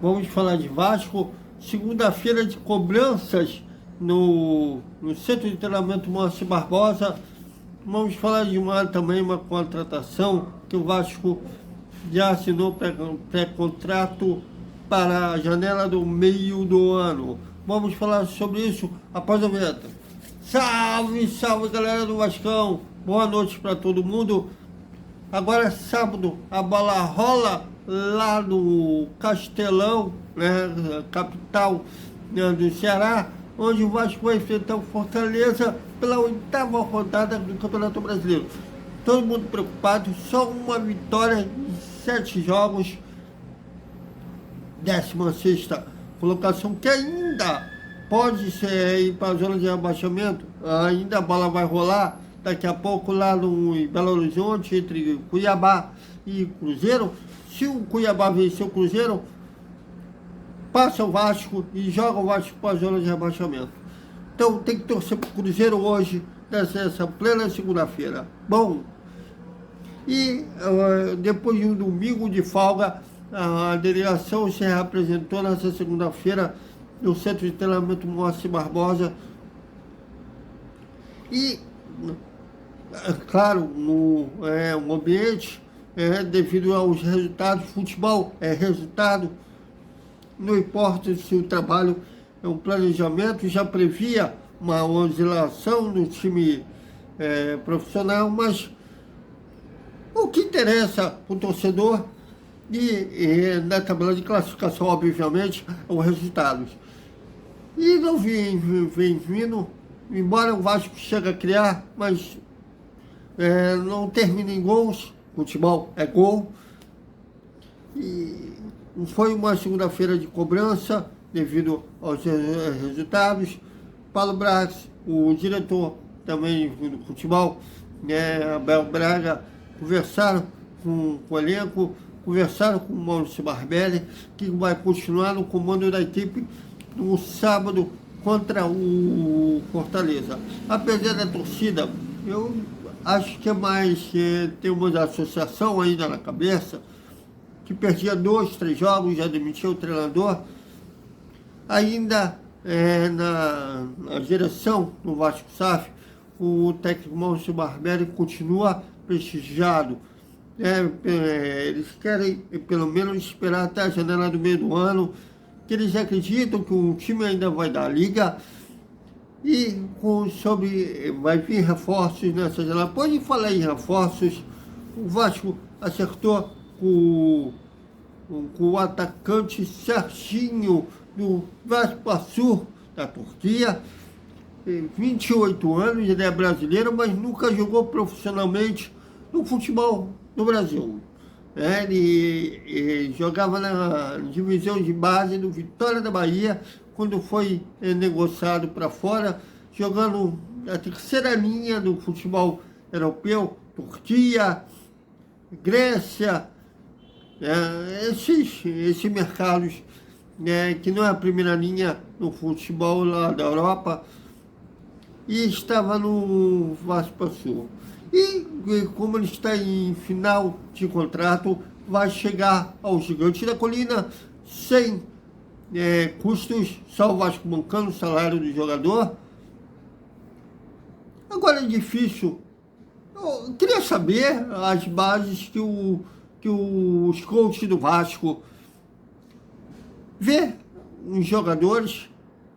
Vamos falar de Vasco. Segunda-feira de cobranças no Centro de Treinamento Moacir Barbosa. Vamos falar de também uma contratação que o Vasco já assinou pré-contrato para a janela do meio do ano. Vamos falar sobre isso após a vinheta. Salve, salve galera do Vascão! Boa noite para todo mundo. Agora é sábado, a bola rola lá no Castelão, né, capital, né, do Ceará, onde o Vasco vai enfrentar o Fortaleza pela 8ª rodada do Campeonato Brasileiro. Todo mundo preocupado, só uma vitória em 7 jogos, 16ª colocação, que ainda pode ser ir para a zona de rebaixamento. Ainda a bola vai rolar daqui a pouco lá no Belo Horizonte, entre Cuiabá e Cruzeiro. Se o Cuiabá vencer o Cruzeiro, passa o Vasco e joga o Vasco para a zona de rebaixamento. Então tem que torcer para o Cruzeiro hoje, nessa plena segunda-feira. Bom, e depois de um domingo de folga, a delegação se reapresentou nessa segunda-feira no Centro de Treinamento Moacir Barbosa. E, claro, no ambiente, devido aos resultados, futebol é resultado, não importa se o trabalho é um planejamento, já previa uma oscilação no time profissional, mas o que interessa para o torcedor e na tabela de classificação, obviamente, é os resultados. E não vem vindo, embora o Vasco chegue a criar, mas não termina em gols. Futebol é gol. E foi uma segunda-feira de cobrança devido aos resultados. Paulo Braz, o diretor também do futebol, Abel Braga, conversaram com o elenco, conversaram com o Maurício Barbelli, que vai continuar no comando da equipe no sábado contra o Fortaleza. Apesar da torcida, eu acho que é mais tem uma associação ainda na cabeça, que perdia 2, 3 jogos, já demitiu o treinador. Ainda na direção do Vasco SAF, o técnico Maurício Barbelli continua prestigiado. Eles querem pelo menos esperar até a janela do meio do ano, que eles acreditam que o time ainda vai dar liga e vai vir reforços nessa janela. Pode falar em reforços, o Vasco acertou com o atacante Serginho do Vaspaçur, da Turquia, 28 anos, ele é brasileiro, mas nunca jogou profissionalmente no futebol do Brasil. Ele jogava na divisão de base do Vitória da Bahia, quando foi negociado para fora, jogando a terceira linha do futebol europeu, Turquia, Grécia, esses mercados que não é a primeira linha no futebol lá da Europa, e estava no Vaspaçur. E como ele está em final de contrato, vai chegar ao Gigante da Colina sem custos, só o Vasco bancando o salário do jogador. Agora é difícil. Eu queria saber as bases que os coaches do Vasco vê os jogadores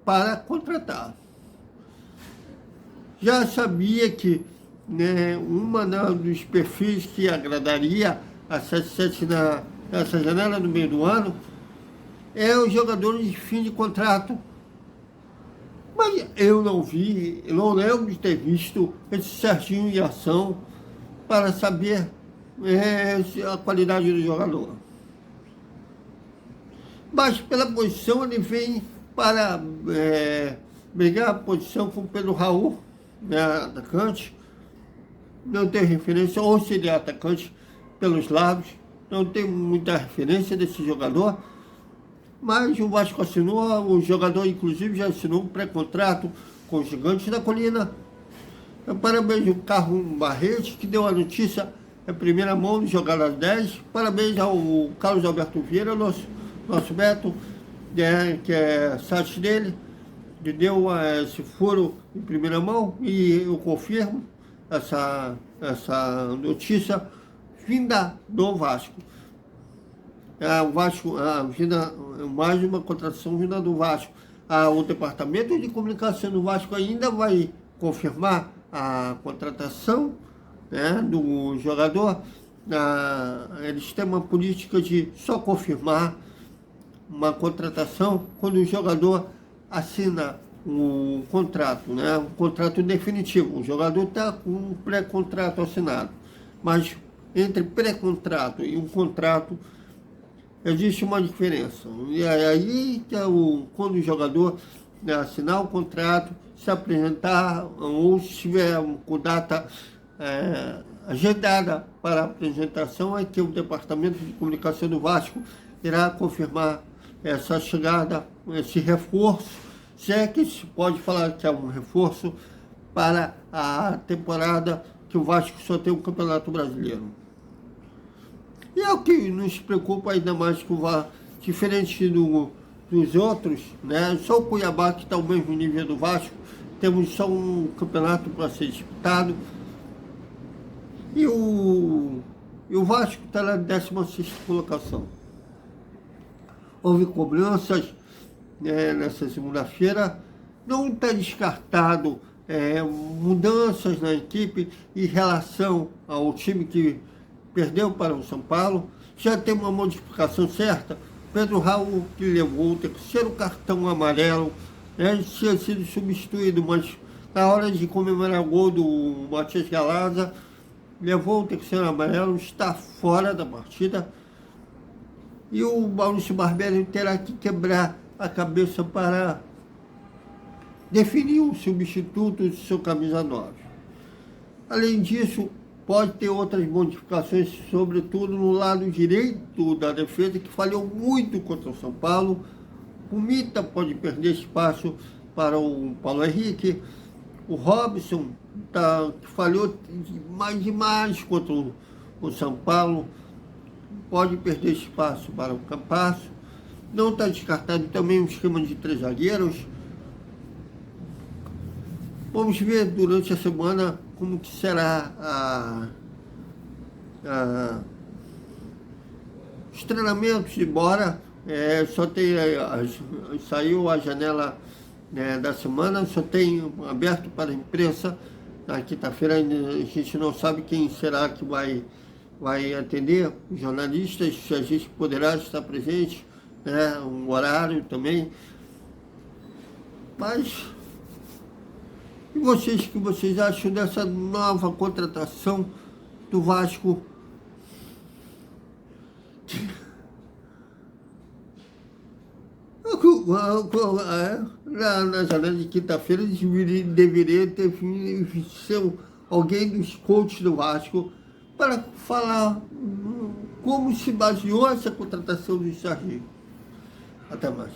para contratar. Já sabia que uma dos perfis que agradaria a 77 nessa janela no meio do ano é os jogadores de fim de contrato. Mas eu não lembro de ter visto esse Serginho em ação para saber a qualidade do jogador. Mas pela posição ele vem para brigar a posição com o Pedro Raul, atacante. Não tem referência, ou seria atacante pelos lados, não tem muita referência desse jogador, mas o Vasco assinou, o jogador inclusive já assinou um pré-contrato com o Gigante da Colina. Parabéns ao Carlos Barreto, que deu a notícia em primeira mão de jogar às 10. Parabéns ao Carlos Alberto Vieira, nosso Beto, que é site dele, que deu esse furo em primeira mão, e eu confirmo essa notícia vinda do Vasco. O Vasco, mais uma contratação vinda do Vasco. O Departamento de Comunicação do Vasco ainda vai confirmar a contratação, né, do jogador. Eles têm uma política de só confirmar uma contratação quando o jogador assina um contrato, né, um contrato definitivo. O jogador está com um pré-contrato assinado, mas entre pré-contrato e um contrato existe uma diferença. E aí, quando o jogador, né, assinar o contrato, se apresentar, ou se estiver com data agendada para a apresentação, é que o Departamento de Comunicação do Vasco irá confirmar essa chegada, esse reforço, se é que se pode falar que é um reforço para a temporada que o Vasco só tem o Campeonato Brasileiro. E é o que nos preocupa ainda mais com o Vasco, diferente dos outros, né? Só o Cuiabá que está ao mesmo nível do Vasco, temos só um campeonato para ser disputado. E o Vasco está na 16ª colocação. Houve cobranças, né, nessa segunda-feira. Não está descartado mudanças na equipe em relação ao time que perdeu para o São Paulo. Já tem uma modificação certa. Pedro Raul, que levou o terceiro cartão amarelo, né, tinha sido substituído, mas na hora de comemorar o gol do Matias Galaza, levou o terceiro amarelo, está fora da partida. E o Maurício Barbieri terá que quebrar a cabeça para definir um substituto de seu camisa 9. Além disso, pode ter outras modificações, sobretudo no lado direito da defesa, que falhou muito contra o São Paulo. O Mita pode perder espaço para o Paulo Henrique. O Robson, que falhou demais contra o São Paulo, pode perder espaço para o Campasso. Não está descartado também um esquema de 3 zagueiros. Vamos ver durante a semana como que será os treinamentos, embora só tem saiu a janela, né, da semana, só tem aberto para a imprensa. Na quinta-feira a gente não sabe quem será que vai atender os jornalistas, se a gente poderá estar presente, né, um horário também. Mas e vocês, o que vocês acham dessa nova contratação do Vasco? Na janela de quinta-feira deveria ter sido alguém dos coaches do Vasco para falar como se baseou essa contratação do Serginho. Até mais.